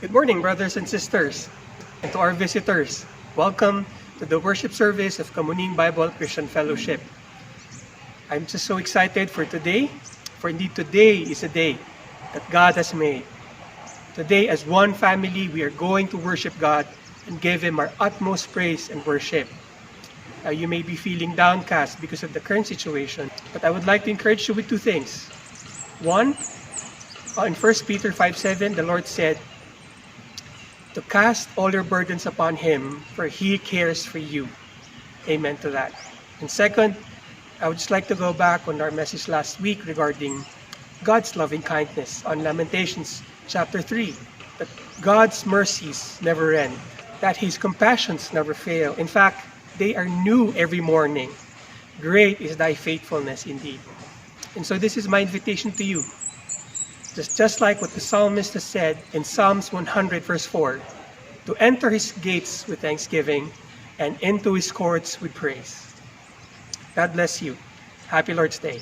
Good morning, brothers and sisters, and to our visitors. Welcome to the worship service of Kamuning Bible Christian Fellowship. I'm just so excited for today, for indeed today is a day that God has made. Today, as one family, we are going to worship God and give Him our utmost praise and worship. You may be feeling downcast because of the current situation, but I would like to encourage you with two things. One, in 1 Peter 5:7, the Lord said, to cast all your burdens upon Him, for He cares for you. Amen to that. And second, I would just like to go back on our message last week regarding God's loving kindness on Lamentations chapter 3, that God's mercies never end, that His compassions never fail. In fact, they are new every morning. Great is thy faithfulness indeed. And so this is my invitation to you. Just like what the psalmist has said in Psalms 100 verse 4, to enter His gates with thanksgiving and into His courts with praise. God bless you. Happy Lord's Day.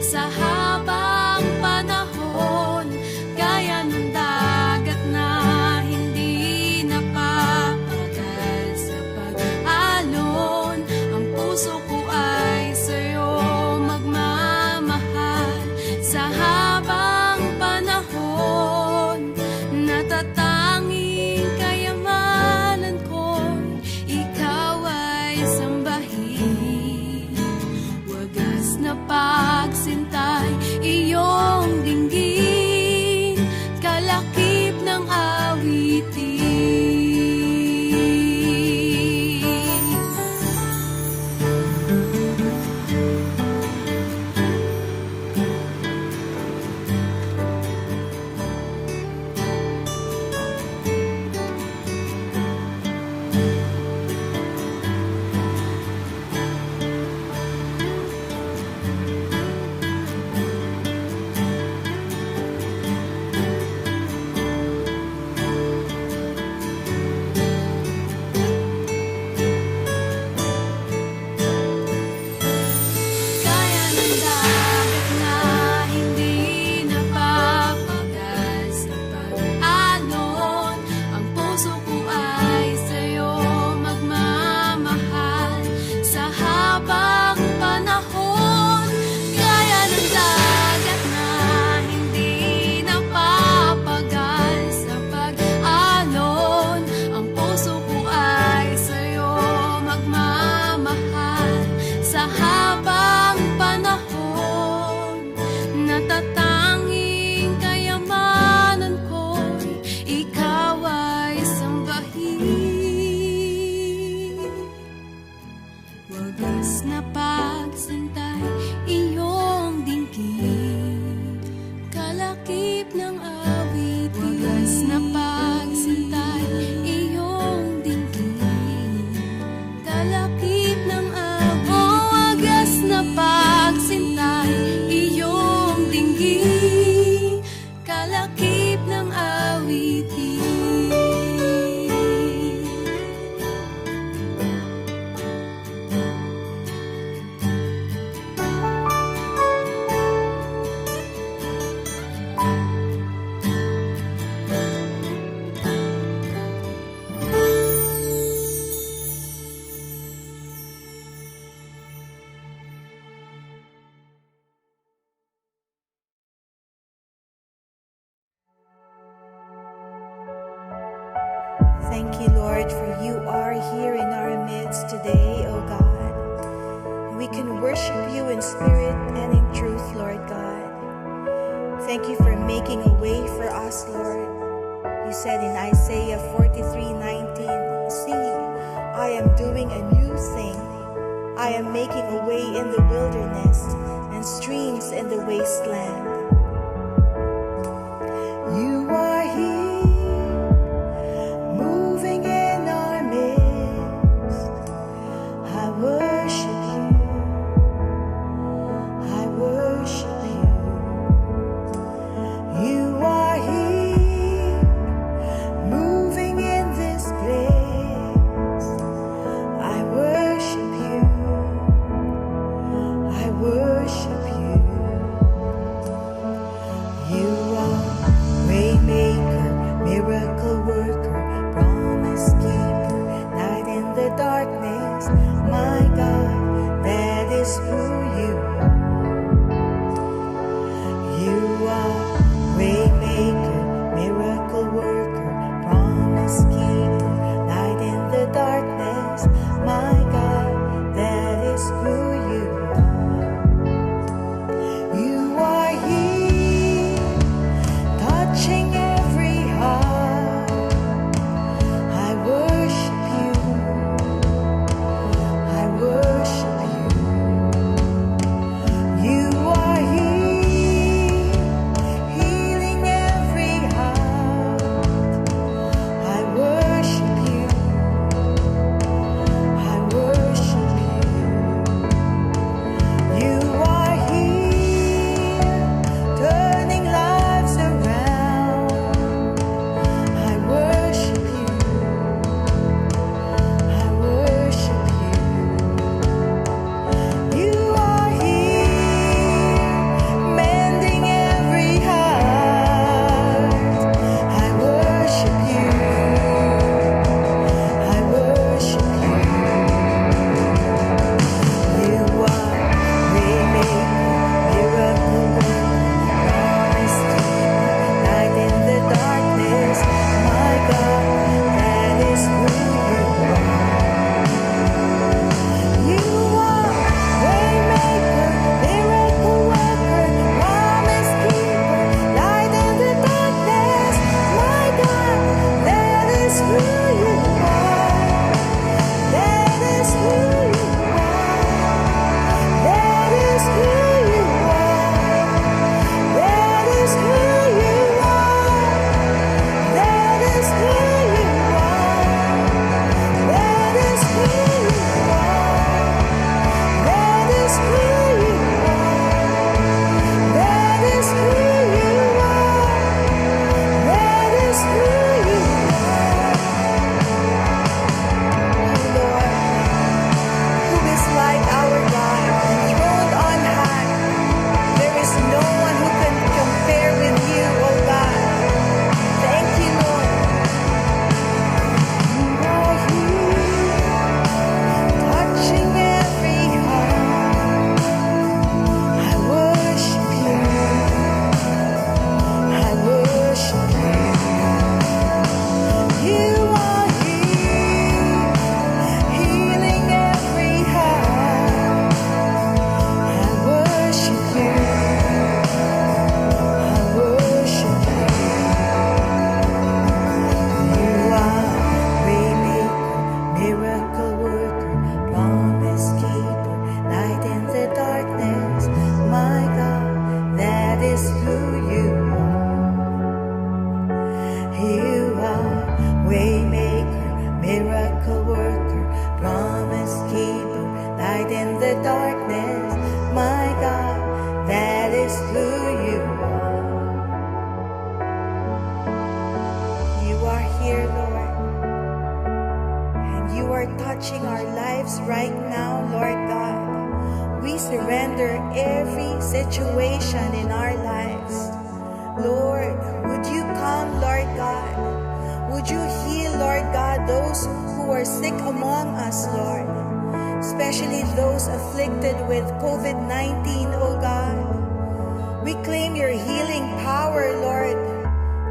Sa habang panahon, kaya nang kalakip ng awitin, wagas na pagsintay, iyong dinggin. Kalakip ng awitin, wagas na pagsintay, iyong dinggin. Kalakip ng awitin. Thank you, Lord, for you are here in our midst today, O God. We can worship you in spirit and in truth, Lord God. Thank you for making a way for us, Lord. You said in Isaiah 43:19, "See, I am doing a new thing. I am making a way in the wilderness and streams in the wasteland." You are here, moving in our midst. I worship you. I worship you. You are here, moving in this place. I worship you. I worship you. touching our lives right now, Lord God. We surrender every situation in our lives. Lord, would you come, Lord God? Would you heal, Lord God, those who are sick among us, Lord? Especially those afflicted with COVID-19, O God. We claim your healing power, Lord.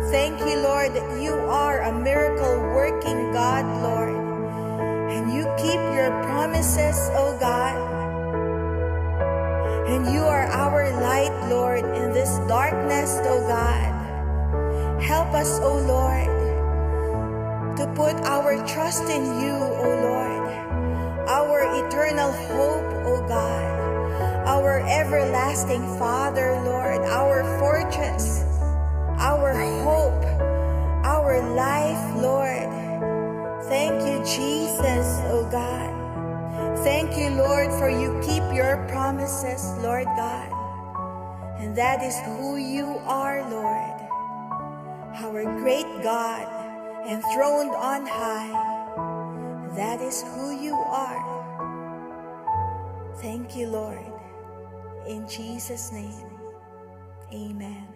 Thank you, Lord, that you are a miracle-working God, Lord. And you keep your promises, O God. And you are our light, Lord, in this darkness, O God. Help us, O Lord, to put our trust in you, O Lord, our eternal hope, O God, our everlasting Father, Lord, our fortress, our hope, our life, Lord. Thank you, Jesus, O God. Thank you, Lord, for you keep your promises, Lord God. And that is who you are, Lord, our great God, enthroned on high. That is who you are. Thank you, Lord. In Jesus' name, amen.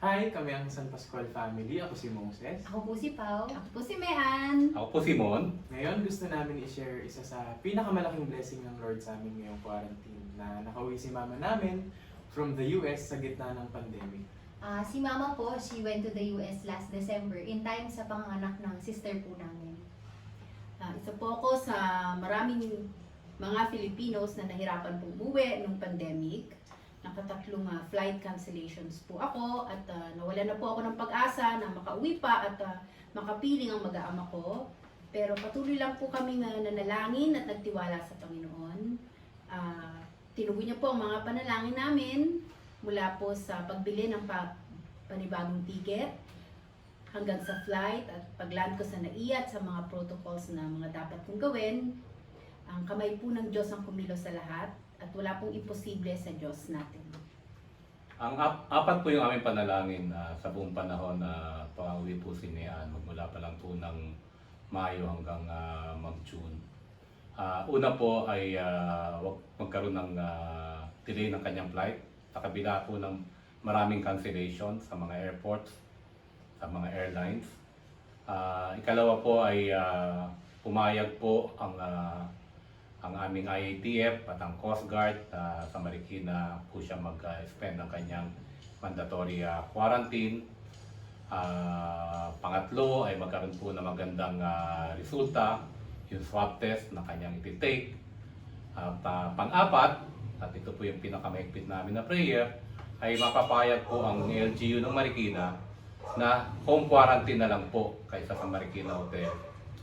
Hi, kami ang San Pascual family. Ako si Moses. Ako po si Pau. Ako po si Mean. Ako po si Mon. Ngayon, gusto namin i-share isa sa pinakamalaking blessing ng Lord sa amin ngayong quarantine na nakauwi si mama namin from the US sa gitna ng pandemic. Si Mama po, she went to the US last December in time sa panganganak ng sister po namin. Isa po ako sa maraming mga Filipinos na nahirapan pong umuwi nung pandemic. Nakatatlong flight cancellations po ako at nawalan na po ako ng pag-asa na makauwi pa at makapiling ang mag-aama ko. Pero patuloy lang po kami nanalangin at nagtiwala sa Panginoon. Tinugon niya po ang mga panalangin namin mula po sa pagbili ng panibagong ticket hanggang sa flight at pagland ko sa NAIA at sa mga protocols na mga dapat kong gawin. Ang kamay po ng Diyos ang kumilos sa lahat at wala pong imposible sa Diyos natin. Ang apat po yung aming panalangin sa buong panahon na pang-uwi po si Nean magmula pa lang po ng Mayo hanggang mag-June. Una po ay wag magkaroon ng delay ng kanyang flight sa kabila po ng maraming cancellation sa mga airports, sa mga airlines. Ikalawa po ay pumayag po ang aming IATF at ang Coast Guard sa Marikina po siya mag-spend ng kanyang mandatory quarantine. Pangatlo ay magkaroon po ng magandang resulta, yung swab test na kanyang iti-take. At pang-apat, at ito po yung pinakamahigpit namin na prayer, ay mapapayag po ang LGU ng Marikina na home quarantine na lang po kaysa sa Marikina Hotel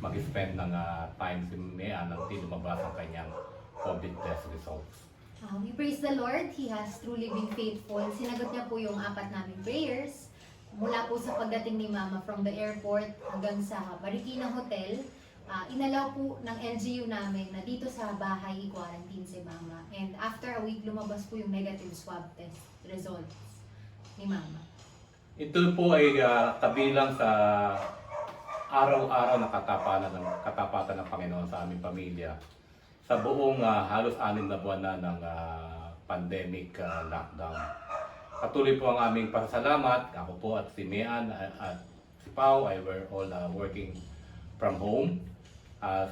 mag-spend ng time si Mea nang di lumabas ang kanyang COVID test results. We praise the Lord. He has truly been faithful. Sinagot niya po yung 4 naming prayers. Mula po sa pagdating ni Mama from the airport hanggang sa Marikina Hotel, inalaw po ng LGU namin na dito sa bahay i-quarantine si Mama. And after a week, lumabas po yung negative swab test results ni Mama. Ito po ay kabilang sa araw-araw na katapatan ng Panginoon sa aming pamilya. Sa buong halos 6 na buwan na ng pandemic lockdown. Patuloy po ang aming pasasalamat. Ako po at si Mean at si Pau ay were all working from home.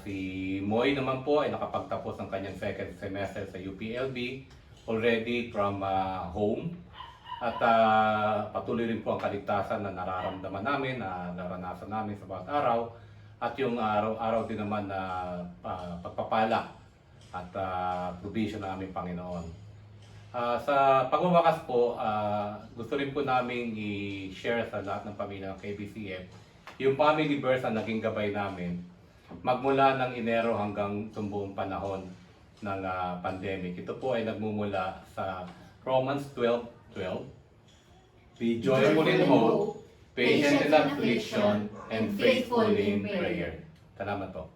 Si Moy naman po ay nakapagtapos ng kanyang second semester sa UPLB already from home. At patuloy rin po ang kaligtasan na nararamdaman namin, na naranasan namin sa bawat araw. At yung araw-araw din naman na pagpapala at provision ng aming Panginoon. Sa pagwawakas po, gusto rin po namin i-share sa lahat ng pamilya ng KBCF yung family verse na naging gabay namin magmula ng Enero hanggang buong panahon ng pandemic. Ito po ay nagmumula sa Romans 12:12. Be joyful in hope, patient in affliction, and faithful in prayer. Salamat po.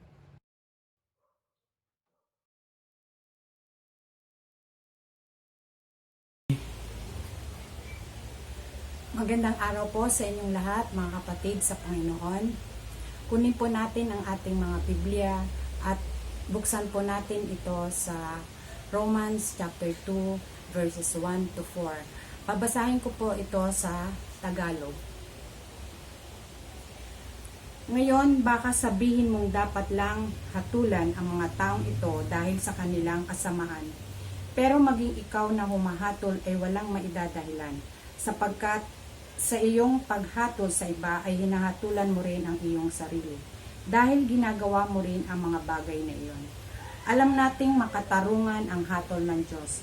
Magandang araw po sa inyong lahat, mga kapatid sa Panginoon. Kunin po natin ang ating mga Biblia at buksan po natin ito sa Romans chapter 2 verses 1 to 4. Babasahin ko po ito sa Tagalog. Ngayon, baka sabihin mong dapat lang hatulan ang mga taong ito dahil sa kanilang kasamaan. Pero maging ikaw na humahatol ay walang maidadahilan, sapagkat sa iyong paghatol sa iba ay hinahatulan mo rin ang iyong sarili, dahil ginagawa mo rin ang mga bagay na iyon. Alam nating makatarungan ang hatol ng Diyos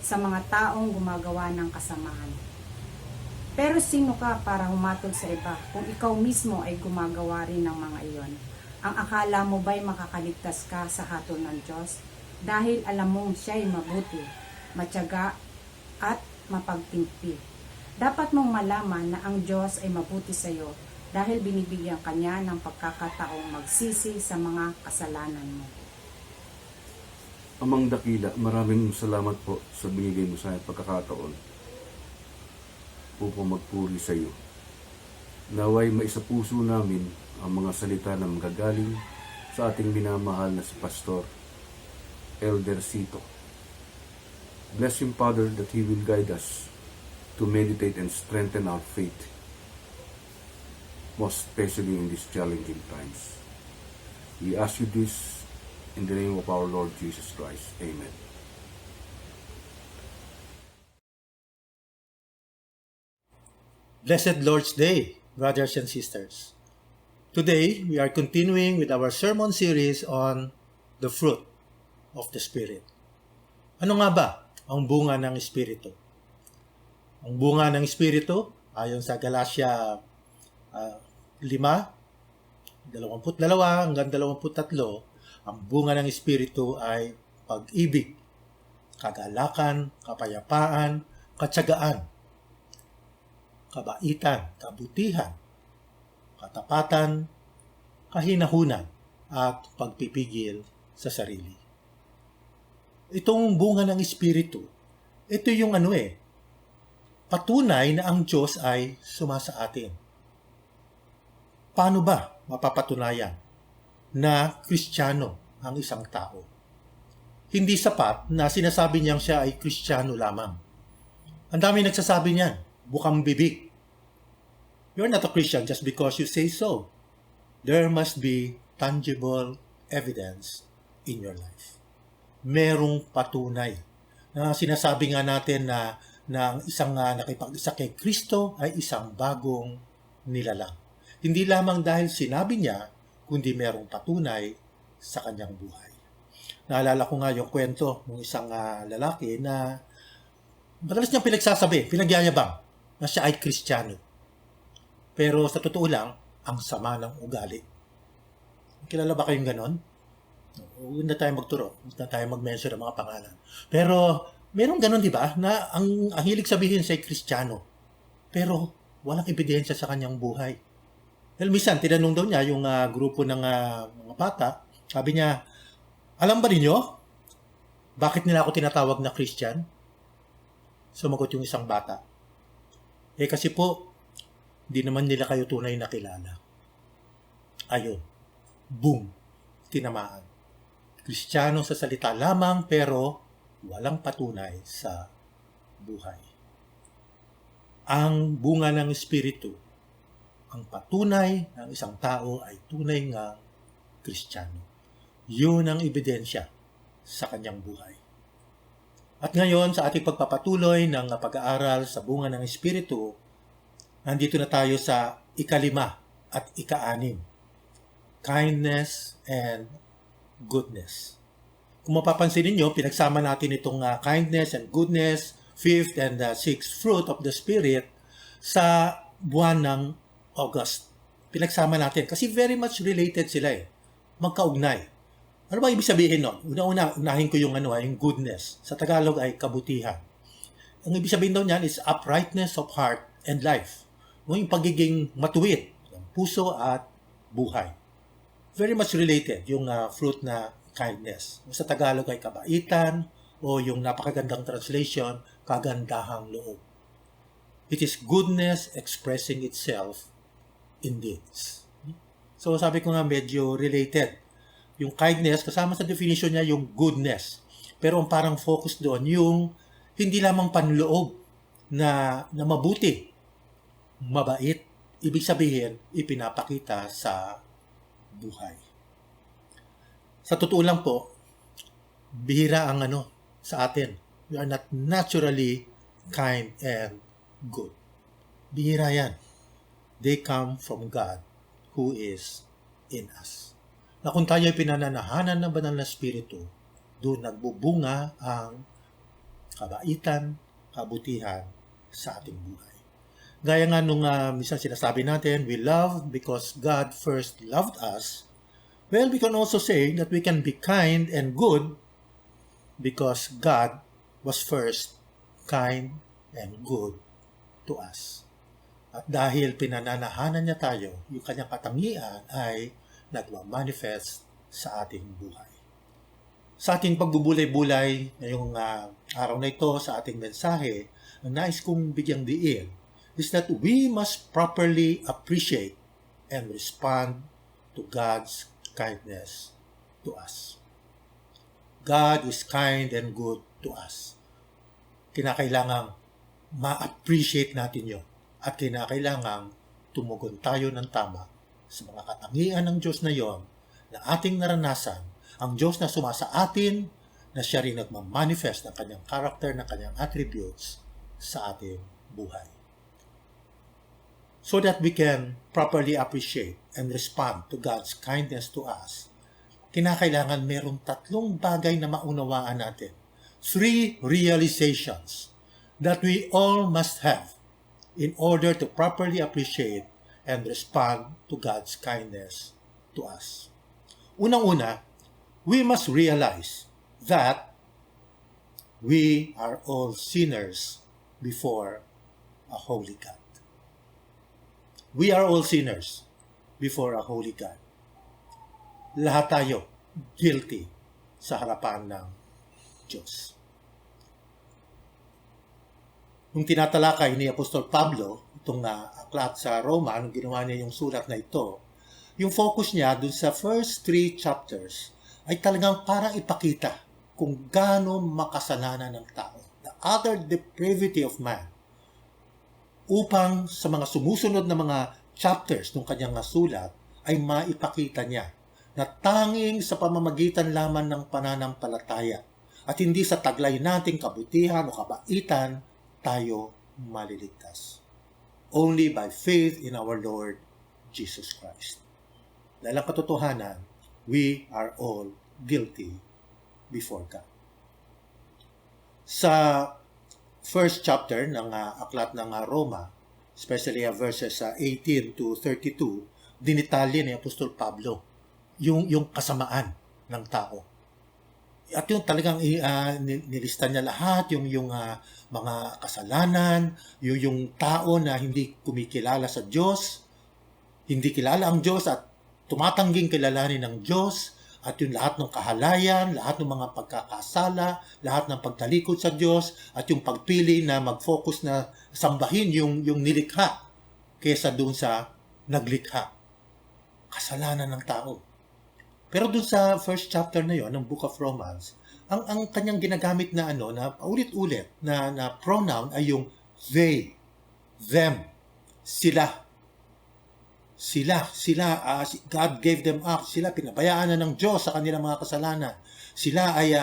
sa mga taong gumagawa ng kasamaan. Pero sino ka para humatol sa iba kung ikaw mismo ay gumagawa rin ng mga iyon? Ang akala mo ba'y makakaligtas ka sa hatol ng Diyos? Dahil alam mong siya'y mabuti, matyaga at mapagtimpi. Dapat mong malaman na ang Diyos ay mabuti sa iyo dahil binibigyan ka niya ng pagkakataong magsisi sa mga kasalanan mo. Amang dakila, maraming salamat po sa binigay mo sa pagkakataon upang magpuri sa iyo. Naway maisapuso namin ang mga salita na magagaling sa ating minamahal na si Pastor Elder Cito. Bless him, Father, that he will guide us to meditate and strengthen our faith, most especially in these challenging times. We ask you this in the name of our Lord Jesus Christ. Amen. Blessed Lord's Day, brothers and sisters. Today, we are continuing with our sermon series on the fruit of the Spirit. Ano nga ba ang bunga ng Espiritu? Ang bunga ng Espiritu, ayon sa Galatia 5:22 hanggang 23, ang bunga ng Espiritu ay pag-ibig, kagalakan, kapayapaan, katsagaan, kabaitan, kabutihan, katapatan, kahinahunan, at pagpipigil sa sarili. Itong bunga ng Espiritu, ito yung patunay na ang Diyos ay sumasa atin. Paano ba mapapatunayan na Kristiyano ang isang tao? Hindi sapat na sinasabi niyang siya ay Kristiyano lamang. Ang dami nagsasabi niyan, bukang bibig. You're not a Christian just because you say so. There must be tangible evidence in your life. Merong patunay na sinasabi nga natin na ang isang nakipag-isa kay Kristo ay isang bagong nilalang. Hindi lamang dahil sinabi niya, kundi merong patunay sa kanyang buhay. Naalala ko nga yung kwento ng isang lalaki na madalas niyang pinagyayabang na siya ay Kristiyano. Pero sa totoo lang, ang sama ng ugali. Kilala ba kayong ganon? Huwag na tayo magturo, huwag na tayo mag-mention ng mga pangalan. Pero meron ganon, di ba, na ang hilig sabihin siya ay Kristiyano. Pero walang ebidensya sa kanyang buhay. Dahil minsan, tinanong daw niya yung grupo ng mga bata, sabi niya, alam ba ninyo, bakit nila ako tinatawag na Christian? Sumagot yung isang bata. Kasi po, di naman nila kayo tunay na kilala. Ayun. Boom. Tinamaan. Kristiyano sa salita lamang pero walang patunay sa buhay. Ang bunga ng Espiritu, ang patunay ng isang tao ay tunay nga Kristiyano. Yun ang ebidensya sa kanyang buhay. At ngayon, sa ating pagpapatuloy ng pag-aaral sa bunga ng Espiritu, nandito na tayo sa 5 at 6. Kindness and goodness. Kung mapapansin niyo, pinagsama natin itong kindness and goodness, 5th and 6th fruit of the Spirit sa buwan ng August. Pinagsama natin kasi very much related sila magkaugnay. Ano ba ibig sabihin nun? Unahin ko yung goodness. Sa Tagalog ay kabutihan. Ang ibig sabihin daw niyan is uprightness of heart and life. Yung pagiging matuwid ng puso at buhay. Very much related yung fruit na kindness. Sa Tagalog ay kabaitan o yung napakagandang translation, kagandahang loob. It is goodness expressing itself in deeds. So sabi ko nga medyo related. Yung kindness, kasama sa definition niya yung goodness. Pero ang parang focus doon, yung hindi lamang panloob na mabuti, mabait. Ibig sabihin, ipinapakita sa buhay. Sa totoo lang po, bihira ang sa atin. We are not naturally kind and good. Bihira yan. They come from God who is in us. Na kung tayo ay pinananahanan ng banal na Espiritu, doon nagbubunga ang kabaitan, kabutihan sa ating buhay. Gaya nga nung minsan sinasabi natin, we love because God first loved us. Well, we can also say that we can be kind and good because God was first kind and good to us. At dahil pinananahanan niya tayo, yung kanyang katangian ay nagmamanifest sa ating buhay. Sa ating pagbubulay-bulay ngayong araw na ito, sa ating mensahe, ang nais kong bigyang diin is that we must properly appreciate and respond to God's kindness to us. God is kind and good to us. Kinakailangang ma-appreciate natin yun at kinakailangang tumugon tayo ng tama sa mga katangian ng Diyos na yon na ating naranasan, ang Diyos na sumasa atin, na siya rin nagmamanifest ng kanyang character, ng kanyang attributes sa ating buhay. So that we can properly appreciate and respond to God's kindness to us, kinakailangan merong 3 bagay na maunawaan natin. 3 realizations that we all must have in order to properly appreciate and respond to God's kindness to us. Unang-una, we must realize that we are all sinners before a holy God. We are all sinners before a holy God. Lahat tayo guilty sa harapan ng Diyos. Nung tinatalakay ni Apostol Pablo, itong aklat sa Roma, nung ginawa niya yung sulat na ito, yung focus niya dun sa first 3 chapters ay talagang parang ipakita kung gaano makasalanan ng tao, the utter depravity of man, upang sa mga sumusunod na mga chapters ng kanyang sulat ay maipakita niya na tanging sa pamamagitan lamang ng pananampalataya at hindi sa taglay nating kabutihan o kabaitan tayo maliligtas. Only by faith in our Lord Jesus Christ. Dahil ang katotohanan, we are all guilty before God. Sa first chapter ng aklat ng Roma, especially verses 18 to 32, dinitalye ni Apostol Pablo yung kasamaan ng tao. At yung talagang nilista niya lahat, yung mga kasalanan, yung tao na hindi kumikilala sa Diyos, hindi kilala ang Diyos at tumatangging kilalanin ng Diyos, at yung lahat ng kahalayan, lahat ng mga pagkakasala, lahat ng pagtalikod sa Diyos, at yung pagpili na mag-focus na sambahin yung nilikha kaysa dun sa naglikha. Kasalanan ng tao. Pero dun sa first chapter na yon ng Book of Romans, ang kanyang ginagamit na na paulit-ulit na pronoun ay yung they, them, sila. God gave them up. Sila, pinabayaan na ng Diyos sa kanilang mga kasalanan. Sila ay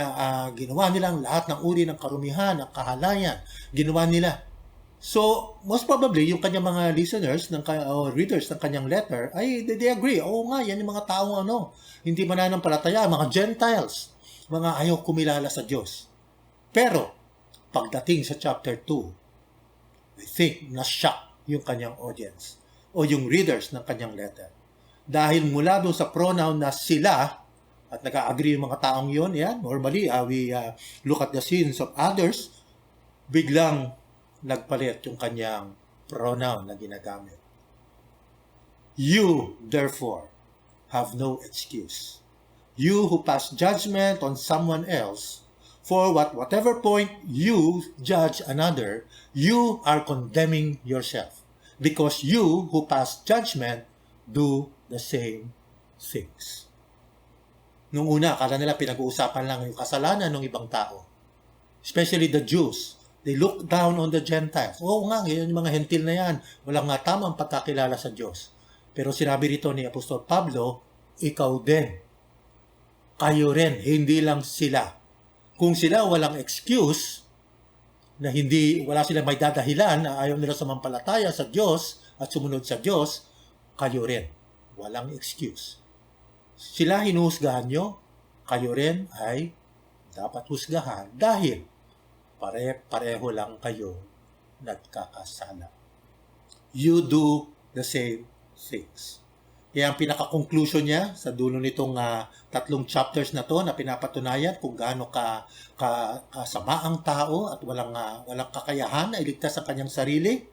ginawa nilang lahat ng uri ng karumihan, ng kahalayan. Ginawa nila. So, most probably, yung kanyang mga listeners o readers ng kanyang letter, ay they agree. Oo nga, yan yung mga taong hindi mananampalataya, mga Gentiles, mga ayaw kumilala sa Diyos. Pero, pagdating sa chapter 2, I think na-shock yung kanyang audience o yung readers ng kanyang letter. Dahil mula doon sa pronoun na sila, at nag-agree yung mga taong yun, normally, we look at the sins of others, biglang nagpalit yung kanyang pronoun na ginagamit. You, therefore, have no excuse. You who pass judgment on someone else For whatever point you judge another, you are condemning yourself. Because you who pass judgment do the same things. Nung una, akala nila pinag-uusapan lang yung kasalanan ng ibang tao. Especially the Jews. They look down on the Gentiles. Oo nga, yung mga hentil na yan. Walang nga tamang pagkakilala sa Diyos. Pero sinabi rito ni Apostol Pablo, ikaw din. Kayo rin, hindi lang sila. Kung sila walang excuse, na wala silang may dadahilan na ayaw nila sumampalataya sa Diyos at sumunod sa Diyos, kayo rin. Walang excuse. Sila hinuhusgahan nyo, kayo rin ay dapat husgahan dahil pareho lang kayo nagkakasala. You do the same things. Kaya ang pinaka-conclusion niya sa dulo nitong 3 chapters na to na pinapatunayan kung gaano kasama ang tao at walang kakayahan na iligtas sa kanyang sarili.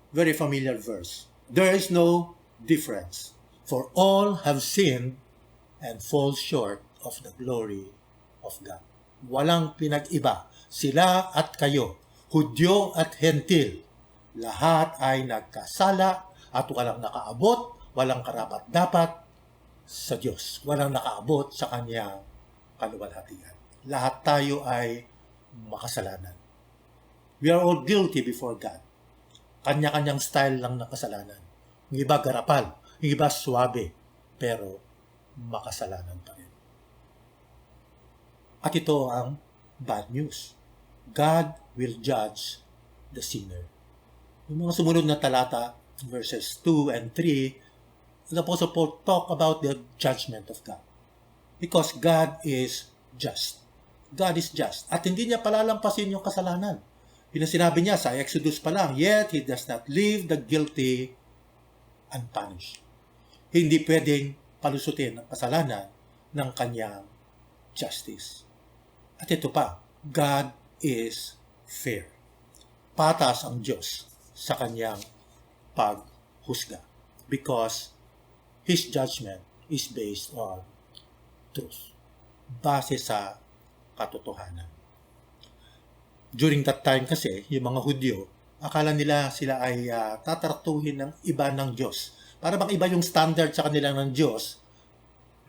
Very familiar verse. There is no difference, for all have sinned and fall short of the glory of God. Walang pinag-iba. Sila at kayo, Hudyo at Hentil, lahat ay nagkasala at walang nakaabot, walang karapat-dapat sa Diyos. Walang nakaabot sa kanyang kaluwalhatian. Lahat tayo ay makasalanan. We are all guilty before God. Kanya-kanyang style lang ng kasalanan. Yung iba garapal, yung iba suwabe, pero makasalanan pa rin. At ito ang bad news. God will judge the sinner. Yung mga sumunod na talata, verses 2 and 3, the Apostle Paul talk about the judgment of God. Because God is just. God is just. At hindi niya palalampasin yung kasalanan. Yun ang sinabi niya sa Exodus pa lang, yet He does not leave the guilty unpunished. Hindi pwedeng palusutin ang kasalanan ng kanyang justice. At ito pa, God is fair. Patas ang Diyos sa kanyang paghusga. Because His judgment is based on truth. Base sa katotohanan. During that time kasi, yung mga Hudyo, akala nila sila ay tatartuhin ng iba ng Diyos. Para bang iba yung standard sa kanila ng Diyos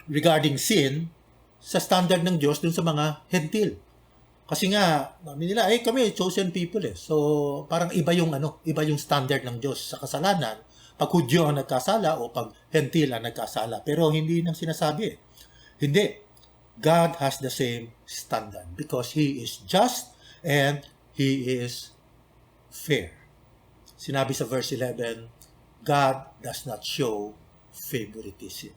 regarding sin sa standard ng Diyos dun sa mga hentil. Kasi nga, nila, kami chosen people eh. So, parang iba yung standard ng Diyos sa kasalanan. Pag Hudyo ang nagkasala o pag hentil ang nagkasala. Pero hindi nang sinasabi. Hindi. God has the same standard because He is just and He is fair. Sinabi sa verse 11, God does not show favoritism.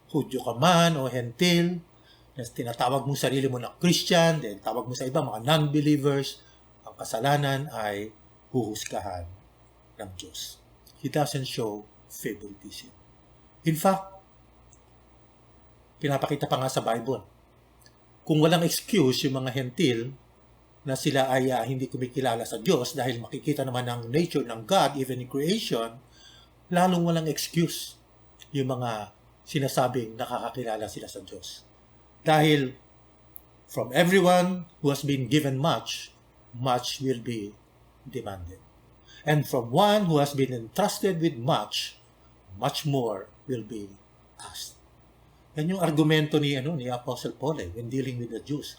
Hudyo ka man o hentil, tinatawag mo sarili mo na Christian, then tawag mo sa iba mga non-believers, ang kasalanan ay huhusgahan ng Diyos. He doesn't show favoritism. In fact, pinapakita pa nga sa Bible, kung walang excuse yung mga hentil na sila ay hindi kumikilala sa Diyos dahil makikita naman ang nature ng God even in creation, lalong walang excuse yung mga sinasabing nakakakilala sila sa Diyos. Dahil from everyone who has been given much, much will be demanded. And from one who has been entrusted with much, much more will be asked. Yan yung argumento ni Apostle Paul when dealing with the Jews.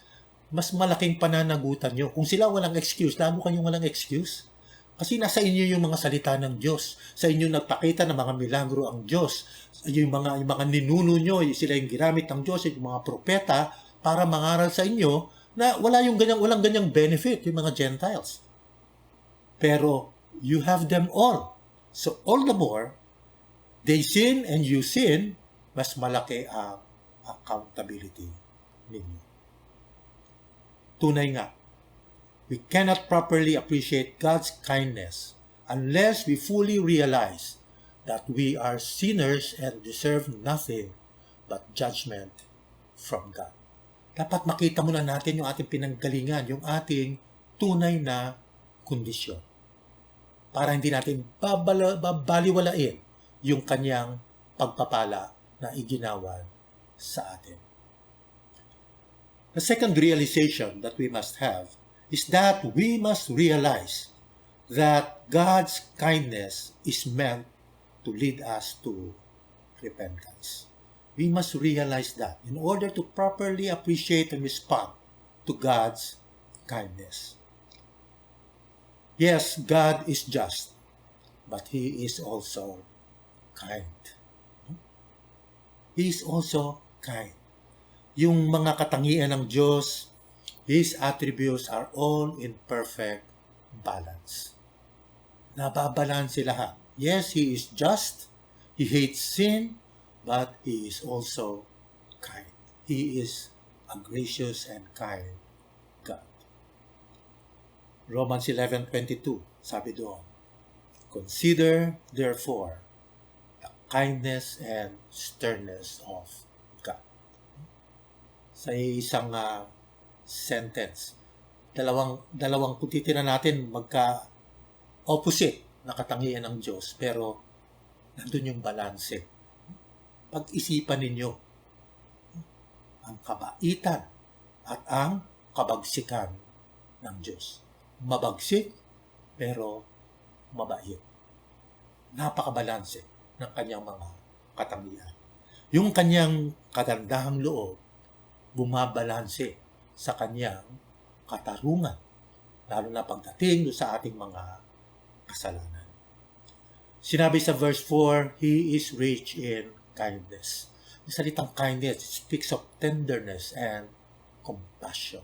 Mas malaking pananagutan nyo. Kung sila walang excuse, lalo kayong walang excuse. Kasi nasa inyo yung mga salita ng Diyos. Sa inyo nagpakita ng mga milagro ang Diyos. Yung mga ninuno nyo, sila yung ginamit ng Diyos, yung mga propeta, para mangaral sa inyo na walang ganyang benefit, yung mga Gentiles. Pero you have them all. So all the more, they sin and you sin, mas malaki ang accountability ninyo. Tunay nga, we cannot properly appreciate God's kindness unless we fully realize that we are sinners and deserve nothing but judgment from God. Dapat makita muna natin yung ating pinanggalingan, yung ating tunay na kondisyon. Para hindi natin babaliwalain yung kanyang pagpapala na iginawan sa atin. The second realization that we must have is that we must realize that God's kindness is meant to lead us to repentance. We must realize that in order to properly appreciate and respond to God's kindness. Yes, God is just, but He is also kind. He is also kind. Yung mga katangian ng Diyos, His attributes are all in perfect balance. Nababalanse lahat. Yes, He is just. He hates sin, but He is also kind. He is a gracious and kind God. Romans 11:22, sabi doon, consider, therefore, the kindness and sternness of God. Sa isang sentence, dalawang kung titinan natin, magka-opposite na katangian ng Diyos, pero nandun yung balanse. Pag-isipan ninyo ang kabaitan at ang kabagsikan ng Diyos. Mabagsik, pero mabait. Napakabalanse ng kanyang mga katangian. Yung kanyang kagandahang loob, bumabalanse sa kanyang katarungan, lalo na pagdating sa ating mga kasalanan. Sinabi sa verse 4, He is rich in kindness. Ang salitang kindness speaks of tenderness and compassion.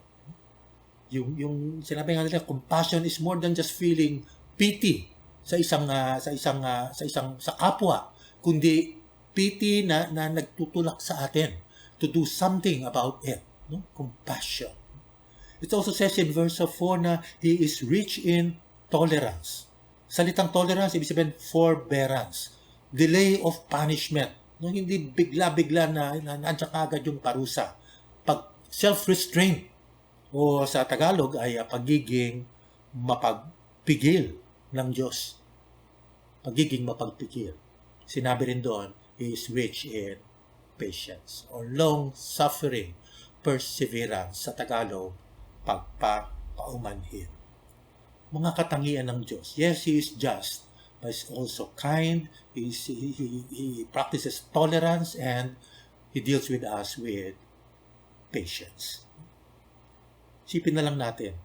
Yung sinabi nga nila, compassion is more than just feeling pity sa kapwa, kundi pity na nagtutulak sa atin to do something about it. No? Compassion. It also says in verse 4 na He is rich in tolerance. Salitang tolerance, ibig sabihin forbearance. Delay of punishment. No, hindi bigla-bigla na nandiyan agad yung parusa. Self-restraint. O sa Tagalog ay pagiging mapagpigil ng Diyos. Pagiging mapagpigil. Sinabi rin doon, He is rich in patience or long-suffering, perseverance. Sa Tagalog, pagpapaumanhin. Mga katangian ng Diyos. Yes, He is just, but He is also kind. He practices tolerance and He deals with us with patience. Isipin na lang natin,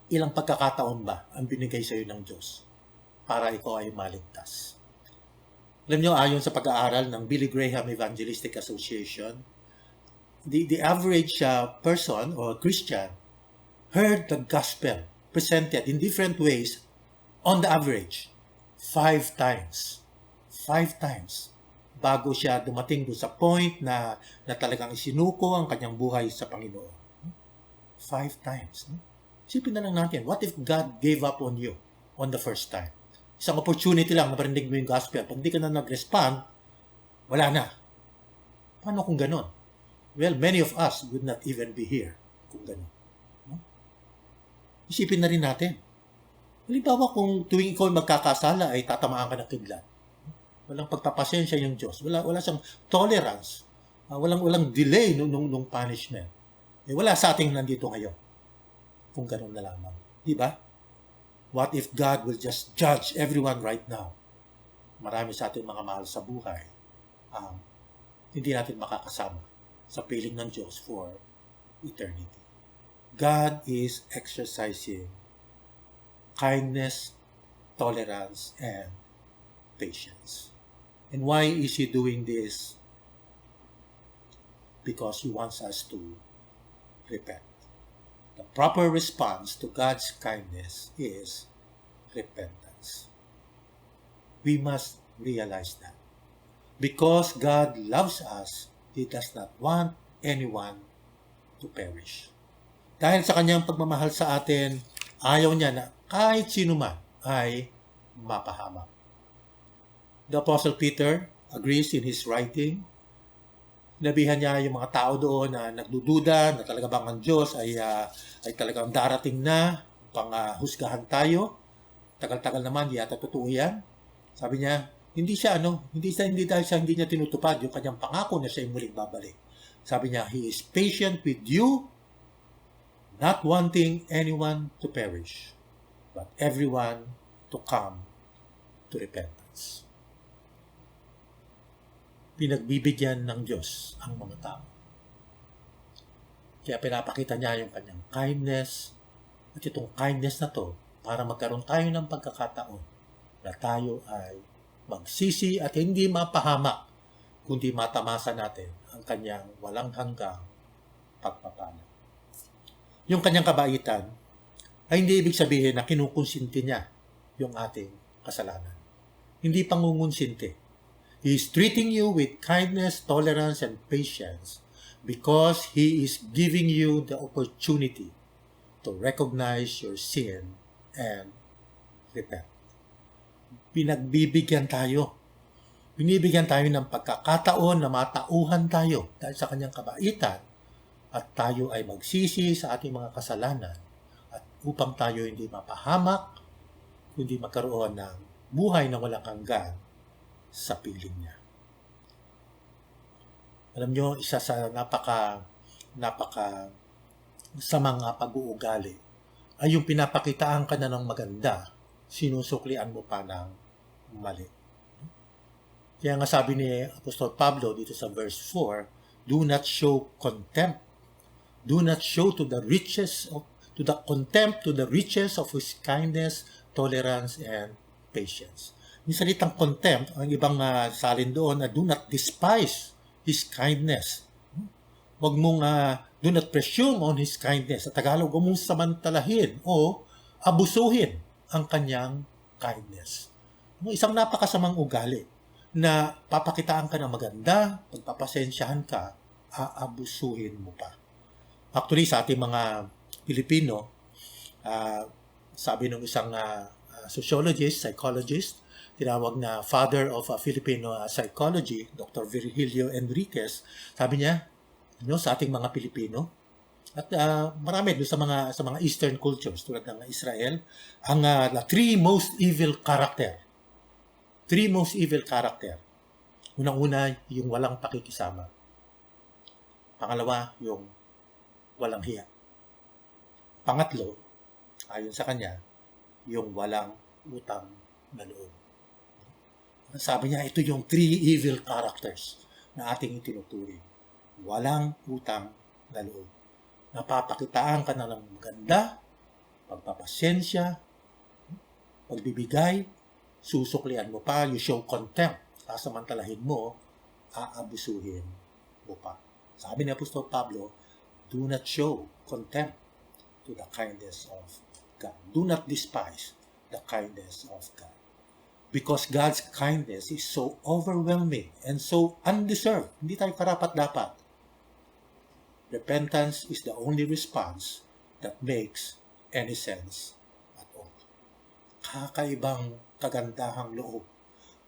ilang pagkakataon ba ang binigay sa iyo ng Diyos para ikaw ay maligtas? Alam niyo, ayon sa pag-aaral ng Billy Graham Evangelistic Association, the average person or Christian heard the gospel presented in different ways on the average 5 times. 5 times bago siya dumating doon sa point na talagang isinuko ang kanyang buhay sa Panginoon. 5 times. No? Isipin na lang natin, what if God gave up on you on the first time? Isang opportunity lang na marinig mo yung gospel. Pag hindi ka na nag-respond, wala na. Paano kung ganon? Well, many of us would not even be here kung ganon. No? Isipin na rin natin. Halimbawa kung tuwing ikaw magkakasala ay tatamaan ka ng kidlat. Walang pagpapasensya yung Diyos. Wala siyang tolerance. Walang delay nung punishment. Wala sa ating nandito ngayon. Kung ganun na lamang. Di ba? What if God will just judge everyone right now? Marami sa ating mga mahal sa buhay hindi natin makakasama sa piling ng Diyos for eternity. God is exercising kindness, tolerance, and patience. And why is He doing this? Because He wants us to repent. The proper response to God's kindness is repentance. We must realize that. Because God loves us, He does not want anyone to perish. Dahil sa kanyang pagmamahal sa atin, ayaw niya na kahit sino man ay mapahamak. The Apostle Peter agrees in his writing. Sinabihan niya yung mga tao doon na nagdududa na talaga bang ang Diyos ay talagang darating na pang husgahan tayo. Tagal-tagal naman, yata totoo yan. Sabi niya, hindi dahil sa hindi niya tinutupad yung kanyang pangako na siya ay muling babalik. Sabi niya, He is patient with you, not wanting anyone to perish, but everyone to come to repentance. Pinagbibigyan ng Diyos ang mga tao. Kaya pinapakita niya yung kanyang kindness, at itong kindness na to, para magkaroon tayo ng pagkakataon na tayo ay magsisi at hindi mapahamak, kundi matamasa natin ang kanyang walang hanggang pagpapala. Yung kanyang kabaitan ay hindi ibig sabihin na kinukonsinti niya yung ating kasalanan. Hindi pangungunsinti. He is treating you with kindness, tolerance, and patience because He is giving you the opportunity to recognize your sin and repent. Pinagbibigyan tayo. Binibigyan tayo ng pagkakataon na matauhan tayo dahil sa kanyang kabaitan at tayo ay magsisi sa ating mga kasalanan at upang tayo hindi mapahamak, kundi magkaroon ng buhay na walang hanggan sa piling niya. Alam nyo, isa sa napaka sa mga pag-uugali ay yung pinapakitaan ka na ng maganda, sinusuklian mo pa ng mali. Kaya nga sabi ni Apostol Pablo dito sa verse 4, do not show contempt. Do not show to the riches of His kindness, tolerance, and patience. Yung salitang contempt, ang ibang salin doon na do not despise His kindness. Huwag mong do not presume on His kindness. Sa Tagalog, huwag mong samantalahin o abusuhin ang kanyang kindness. Isang napakasamang ugali na papakitaan ka ng maganda, pagpapasensyahan ka, aabusuhin mo pa. Actually, sa ating mga Pilipino, sabi ng isang sociologist, psychologist, tinawag na father of Filipino psychology, Dr. Virgilio Enriquez, sabi niya, sa ating mga Pilipino, at marami doon sa mga Eastern cultures tulad ng Israel, ang three most evil character. Three most evil character. Unang-una, yung walang pakikisama. Pangalawa, yung walang hiya. Pangatlo, ayon sa kanya, yung walang utang na loob. Sabi niya, ito yung three evil characters na ating itinuturing. Walang utang na loob. Napapakitaan ka na ng maganda, pagpapasensya, pagbibigay, susuklian mo pa, you show contempt, sasamantalahin mo, aabusuhin mo pa. Sabi ni Apostol Pablo, do not show contempt to the kindness of God. Do not despise the kindness of God. Because God's kindness is so overwhelming and so undeserved. Hindi tayo karapat-dapat. Repentance is the only response that makes any sense at all. Kakaibang kagandahang loob.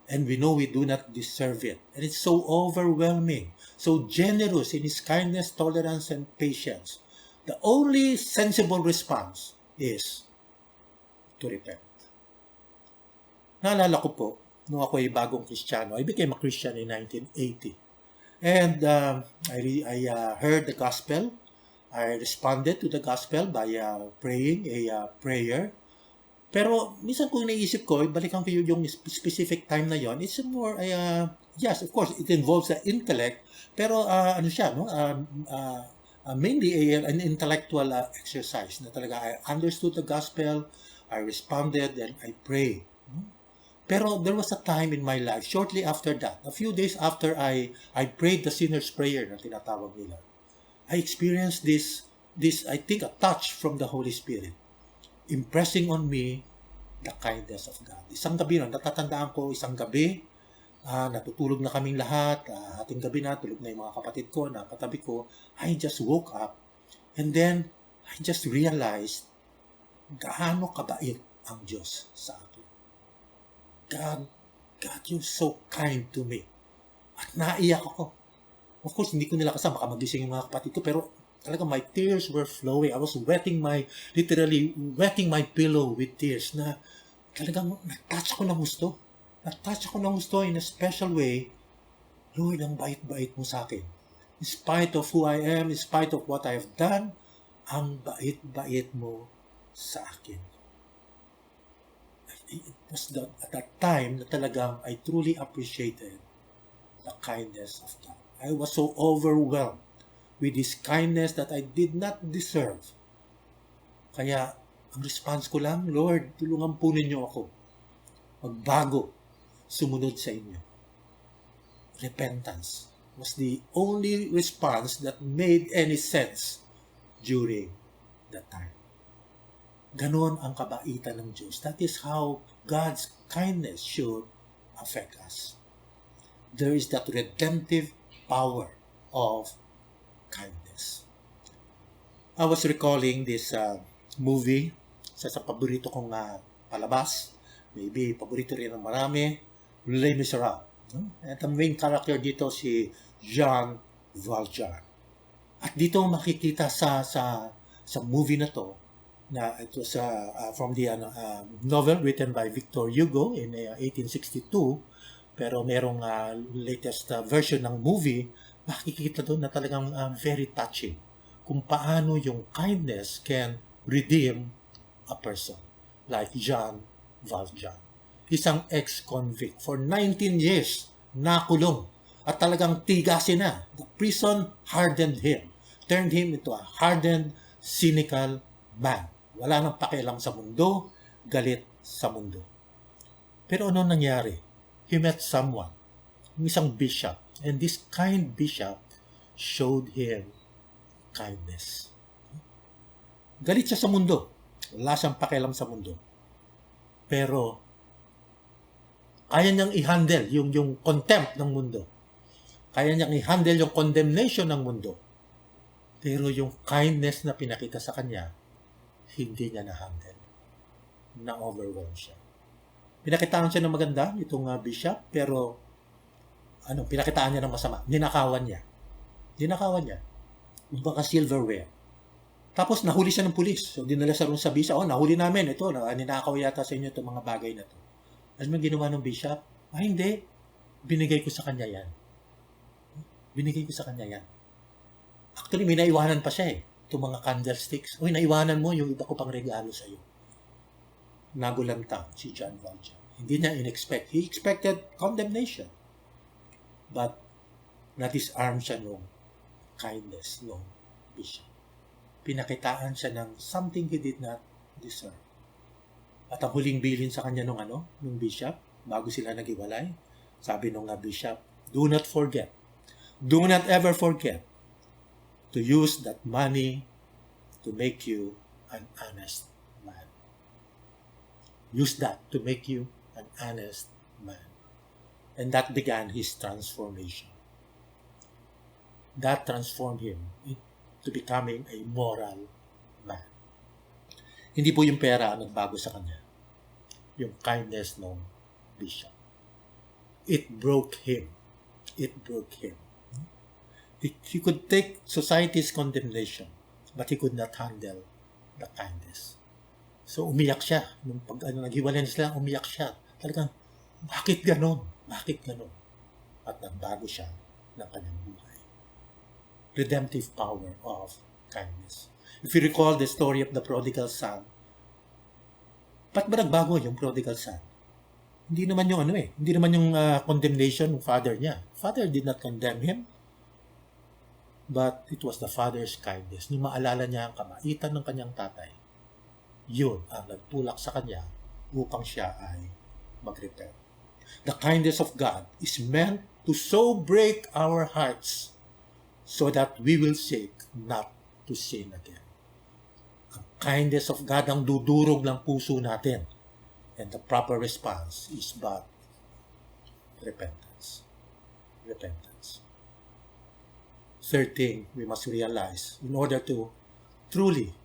And we know we do not deserve it. And it's so overwhelming, so generous in His kindness, tolerance, and patience. The only sensible response is to repent. Naalala ko po, nung ako ay bagong Kristiyano, I became a Christian in 1980. And I heard the gospel. I responded to the gospel by praying a prayer. Pero minsan kung naisip ko, balikan ko yung specific time na yon, it's more, yes, of course, it involves the intellect, pero ano siya, no? Mainly an intellectual exercise na talaga I understood the gospel, I responded, and I prayed. Pero there was a time in my life, shortly after that, a few days after I prayed the sinner's prayer na tinatawag nila, I experienced this I think, a touch from the Holy Spirit, impressing on me the kindness of God. Isang gabi nun, natatandaan ko, isang gabi, natutulog na kaming lahat, ating gabi na, tulog na yung mga kapatid ko, na katabi ko, I just woke up, and then, I just realized, gaano kabait ang Diyos sa akin. God, you're so kind to me. At naiyak ako. Of course, hindi ko nila kasama, baka magising yung mga kapatid ko, pero talaga my tears were flowing. I was literally wetting my pillow with tears na talagang na-touch ako ng gusto. Na-touch ako ng gusto in a special way. Lord, ang bait-bait mo sa akin. In spite of who I am, in spite of what I have done, ang bait-bait mo sa akin. It was at that time na talagang I truly appreciated the kindness of God. I was so overwhelmed with His kindness that I did not deserve. Kaya, ang response ko lang, Lord, tulungan po ninyo ako magbago, sumunod sa inyo. Repentance was the only response that made any sense during that time. Ganon ang kabaitan ng Diyos. That is how God's kindness should affect us. There is that redemptive power of kindness. I was recalling this movie, sa paborito kong palabas, maybe paborito rin ng marami, Les Miserables. At ang main character dito si Jean Valjean. At dito makikita sa movie na to, na it was from the novel written by Victor Hugo in 1862, pero merong latest version ng movie, makikita doon na talagang very touching kung paano yung kindness can redeem a person like Jean Valjean. Isang ex-convict for 19 years nakulong at talagang tigasin na. The prison hardened him, turned him into a hardened, cynical man. Wala nang pakialam sa mundo, galit sa mundo. Pero ano nangyari? He met someone, isang bishop, and this kind bishop showed him kindness. Galit siya sa mundo. Wala siyang pakialam sa mundo. Pero kaya niyang i-handle yung contempt ng mundo. Kaya niyang i-handle yung condemnation ng mundo. Pero yung kindness na pinakita sa kanya, hindi niya na-handle. Na-overwhelm siya. Pinakitaan siya ng maganda, itong bishop, pero pinakitaan niya ng masama. Ninakawan niya. Baka silverware. Tapos nahuli siya ng pulis. So dinala siya rin sa bisa. Nahuli namin. Ito, ninakaw yata sa inyo itong mga bagay na to. Alam mo yung ginawa ng bishop? Hindi. Binigay ko sa kanya yan. Actually, may naiwanan pa siya itong mga candlesticks. Naiwanan mo yung iba ko pang regalo sa iyo. Nagulantang si Jean Valjean. Hindi niya in-expect. He expected condemnation. But na-disarm siya nung kindness nung bishop. Pinakitaan siya ng something he did not deserve. At ang huling bilin sa kanya nung bishop, bago sila naghiwalay, sabi nung bishop, do not ever forget to use that money to make you an honest man. Use that to make you an honest man. And that began his transformation. That transformed him to becoming a moral man. Hindi po yung pera ang nagbago sa kanya. Yung kindness ng bishop. It broke him. He could take society's condemnation, but he could not handle the kindness. So umiyak siya. Nung naghiwalay sila, umiyak siya. Talagang, bakit ganon? At nagbago siya ng kanyang buhay. Redemptive power of kindness. If you recall the story of the prodigal son, ba't ba nagbago yung prodigal son? Hindi naman yung hindi naman yung condemnation ng father niya. Father did not condemn him, but it was the father's kindness. Nung maalala niya ang kabaitan ng kanyang tatay, yun ang nagtulak sa kanya upang siya ay mag-repent. The kindness of God is meant to so break our hearts so that we will seek not to sin again. Ang kindness of God ang dudurog ng puso natin. And the proper response is but repentance. Third thing we must realize in order to truly,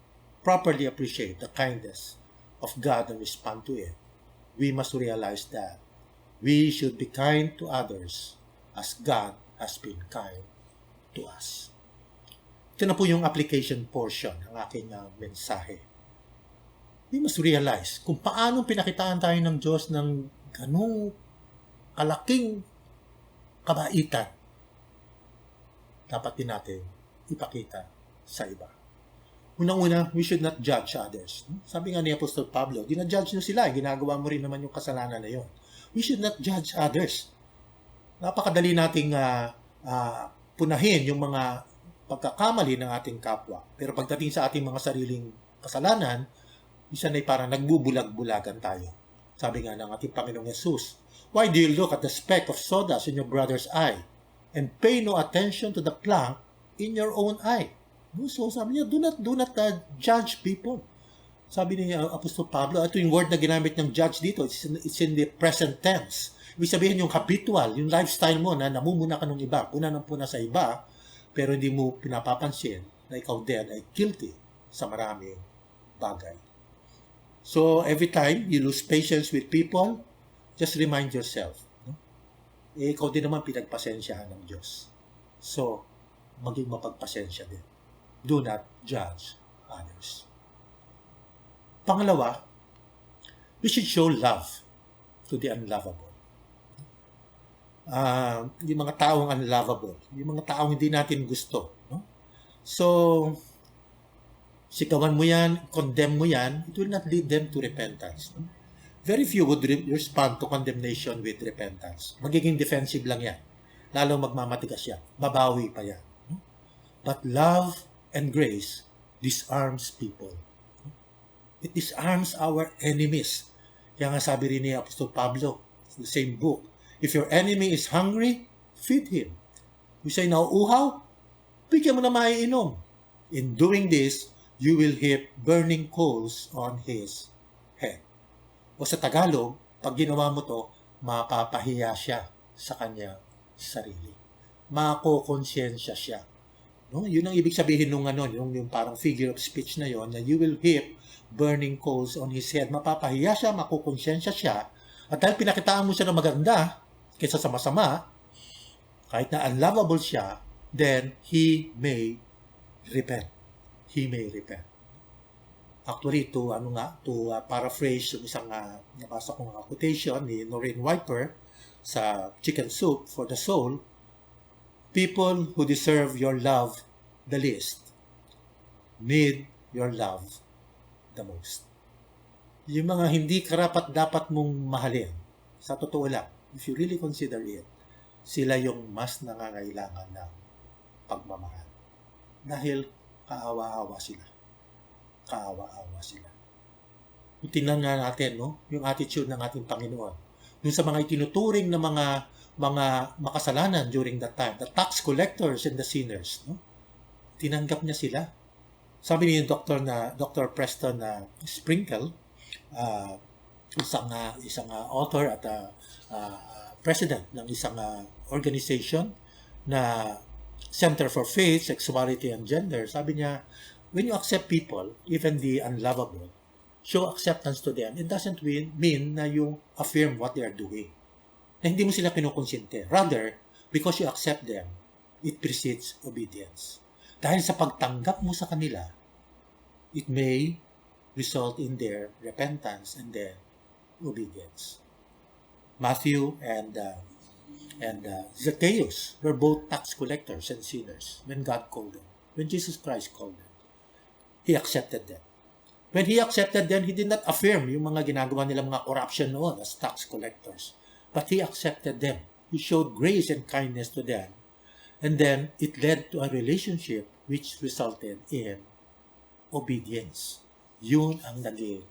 properly appreciate the kindness of God and respond to it, we must realize that we should be kind to others as God has been kind to us. Ito na po yung application portion ng aking mensahe. We must realize kung paano pinakitaan tayo ng Diyos ng ganung kalaking kabaitan. dapat din natin ipakita sa iba. Unang-una, we should not judge others. Sabi nga ni Apostol Pablo, ginajudge nyo sila, ginagawa mo rin naman yung kasalanan na yon. We should not judge others. Napakadali nating punahin yung mga pagkakamali ng ating kapwa. Pero pagdating sa ating mga sariling kasalanan, minsan ay parang nagbubulag-bulagan tayo. Sabi nga ng ating Panginoong Jesus, why do you look at the speck of sawdust in your brother's eye and pay no attention to the plank in your own eye? So sabi niya, do not judge people. Sabi ni Apostol Pablo, ito yung word na ginamit ng judge dito, it's in the present tense. Ibig sabihin yung habitual, yung lifestyle mo na namumuna ka ng iba, puna ng puna sa iba, pero hindi mo pinapapansin na ikaw din ay guilty sa maraming bagay. So every time you lose patience with people, just remind yourself, ikaw din naman pinagpasensyahan ng Diyos. So, maging mapagpasensya din. Do not judge others. Pangalawa, we should show love to the unlovable. Yung mga taong unlovable, yung mga taong hindi natin gusto. No? So, sigawan mo yan, condemn mo yan, it will not lead them to repentance. No? Very few would respond to condemnation with repentance. Magiging defensive lang yan. Lalo magmamatigas yan. Babawi pa yan. No? But love and grace disarms people. It disarms our enemies. Kaya nga sabi rin ni Apostol Pablo, the same book, if your enemy is hungry, feed him. Kung siya'y nauuhaw, bigyan mo na maiinom. In doing this, you will heap burning coals on his head. O sa Tagalog, pag ginawa mo to, mapapahiya siya sa kanyang sarili. Makokonsensya siya. No? Yun ang ibig sabihin nung yung parang figure of speech na yon, na you will heap burning coals on his head. Mapapahiya siya, makokonsensya siya. At dahil pinakitaan mo siya na maganda, kaysa sa masama, kahit na unlovable siya, then he may repent. He may repent. Actually, to paraphrase yung isang nabasa kong quotation ni Noreen Wiper sa Chicken Soup for the Soul, people who deserve your love the least need your love the most. Yung mga hindi karapat-dapat mong mahalin, sa totoo lang, if you really consider it, sila yung mas nangangailangan ng pagmamahal. Dahil kaawa-awa sila. Kaawa-awa sila. Tingnan nga natin, no? Yung attitude ng ating Panginoon. Yung sa mga itinuturing na mga makasalanan during that time, the tax collectors and the sinners, no? Tinanggap niya sila. Sabi ni Dr. Preston Sprinkle, isang author at president ng isang organization na Center for Faith, Sexuality, and Gender. Sabi niya, when you accept people, even the unlovable, show acceptance to them, it doesn't mean na you affirm what they are doing. Na hindi mo sila kinukonsente. Rather, because you accept them, it precedes obedience. Dahil sa pagtanggap mo sa kanila, it may result in their repentance and then obedience. Matthew and Zacchaeus were both tax collectors and sinners when God called them. When Jesus Christ called them, He accepted them. When He accepted them, He did not affirm yung mga ginagawa nilang mga corruption noon as tax collectors. But He accepted them. He showed grace and kindness to them. And then, it led to a relationship which resulted in obedience. Yun ang naging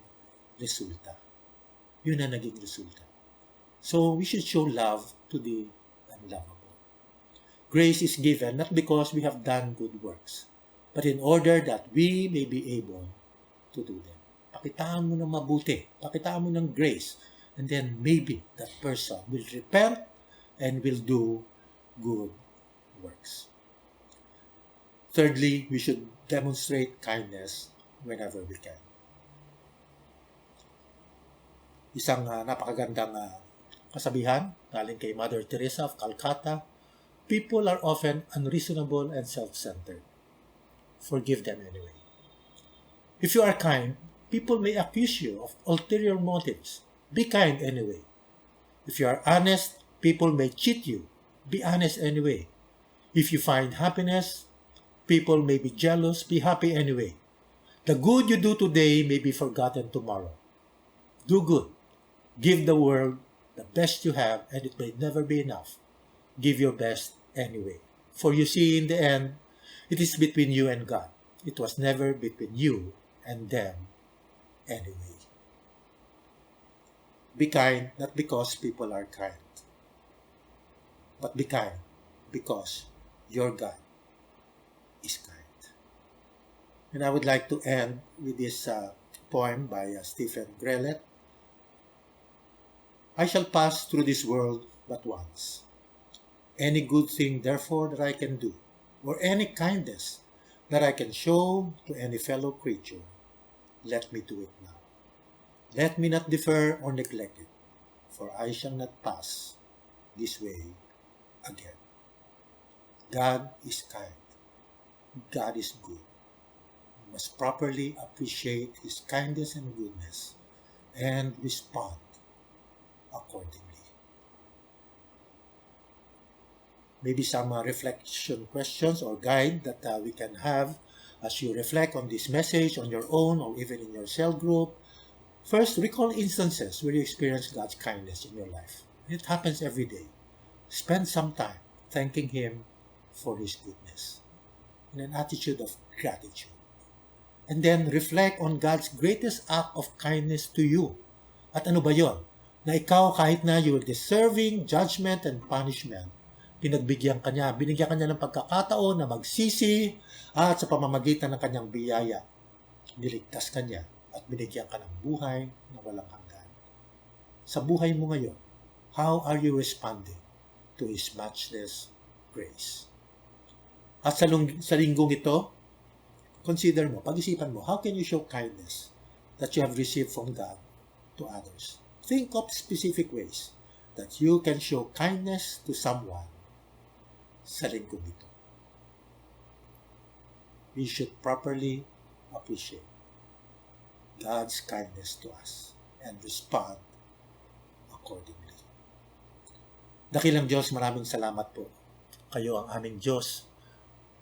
resulta. Yun ang naging resulta. So, we should show love to the unlovable. Grace is given not because we have done good works, but in order that we may be able to do them. Pakitaan mo ng mabuti. Pakitaan mo ng grace. And then maybe that person will repent and will do good works. Thirdly, we should demonstrate kindness whenever we can. Isang napakagandang kasabihan galing kay Mother Teresa of Calcutta, people are often unreasonable and self-centered. Forgive them anyway. If you are kind, people may accuse you of ulterior motives. Be kind anyway. If you are honest, people may cheat you. Be honest anyway. If you find happiness, people may be jealous, be happy anyway. The good you do today may be forgotten tomorrow. Do good. Give the world the best you have, and it may never be enough. Give your best anyway. For you see, in the end, it is between you and God. It was never between you and them anyway. Be kind, not because people are kind, but be kind because your God is kind. And I would like to end with this poem by Stephen Grellet. I shall pass through this world but once. Any good thing, therefore, that I can do, or any kindness that I can show to any fellow creature, let me do it now. Let me not defer or neglect it, for I shall not pass this way again. God is kind. God is good. We must properly appreciate His kindness and goodness and respond accordingly. Maybe some reflection questions or guide that we can have as you reflect on this message on your own or even in your cell group. First, recall instances where you experience God's kindness in your life. It happens every day. Spend some time thanking Him for His goodness in an attitude of gratitude. And then reflect on God's greatest act of kindness to you. At ano ba yon? Na ikaw kahit na you are deserving judgment and punishment, binigyan ka niya ng pagkakataon na magsisi at sa pamamagitan ng kanyang biyaya, niligtas ka niya at binigyan ka ng buhay na walang hanggan. Sa buhay mo ngayon, how are you responding to His matchless grace? At sa linggong ito, consider mo, pag-isipan mo, how can you show kindness that you have received from God to others? Think of specific ways that you can show kindness to someone sa linggong ito. We should properly appreciate God's kindness to us and respond accordingly. Dakilang Diyos, maraming salamat po. Kayo ang aming Diyos.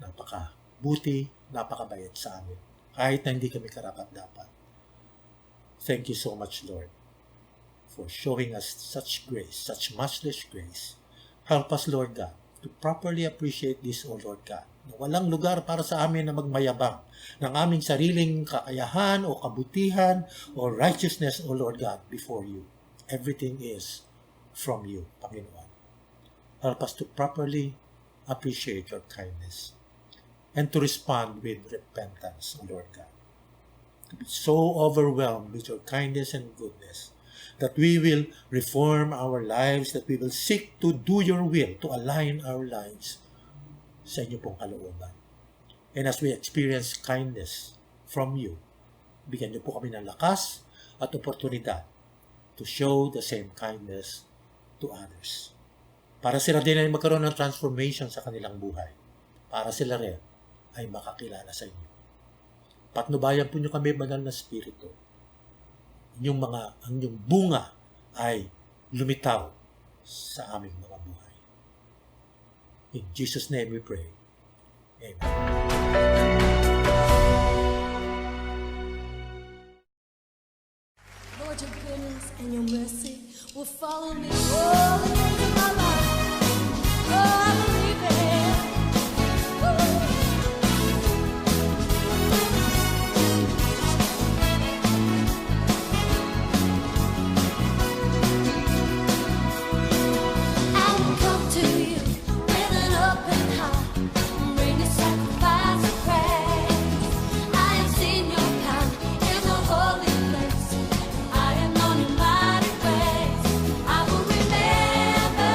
Napakabuti, napakabayat sa amin. Kahit na hindi kami karapat-dapat. Thank you so much, Lord, for showing us such grace, such matchless grace. Help us, Lord God, to properly appreciate this, O Lord God. Na walang lugar para sa amin na magmayabang ng aming sariling kakayahan o kabutihan o righteousness, O Lord God, before you. Everything is from you, Panginoon. Help us to properly appreciate your kindness and to respond with repentance, O Lord God. To be so overwhelmed with your kindness and goodness that we will reform our lives, that we will seek to do your will, to align our lives sa inyo pong kalooban. And as we experience kindness from you, bigyan niyo po kami ng lakas at oportunidad to show the same kindness to others. Para sila din ay magkaroon ng transformation sa kanilang buhay. Para sila rin ay makakilala sa inyo. Patnubayan po niyo kami, Banal na Espiritu. Ang inyong bunga ay lumitaw sa aming mga buhay. In Jesus' name we pray. Amen. Lord, your goodness and your mercy will follow me all the days of my life. Oh, I believe it. I will come to you with an open heart, bring a sacrifice of praise. I have seen your power in the holy place. I have known your mighty ways. I will remember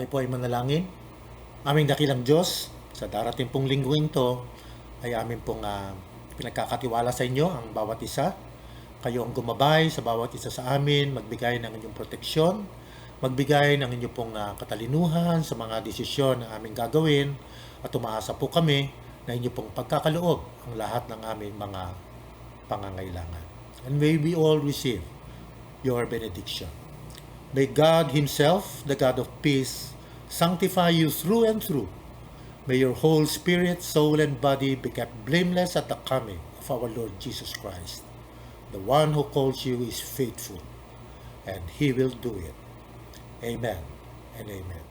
Tayo po ay manalangin. Aming dakilang Diyos, sa darating pong linggong ito, ay amin pong pinagkakatiwala sa inyo ang bawat isa. Kayo ang gumabay sa bawat isa sa amin, magbigay ng inyong proteksyon, magbigay ng inyong pong katalinuhan sa mga desisyon na aming gagawin, at umaasa po kami na inyong pong pagkakaloob ang lahat ng aming mga pangangailangan. And may we all receive your benediction. May God Himself, the God of peace, sanctify you through and through. May your whole spirit, soul, and body be kept blameless at the coming of our Lord Jesus Christ. The one who calls you is faithful, and He will do it. Amen and amen.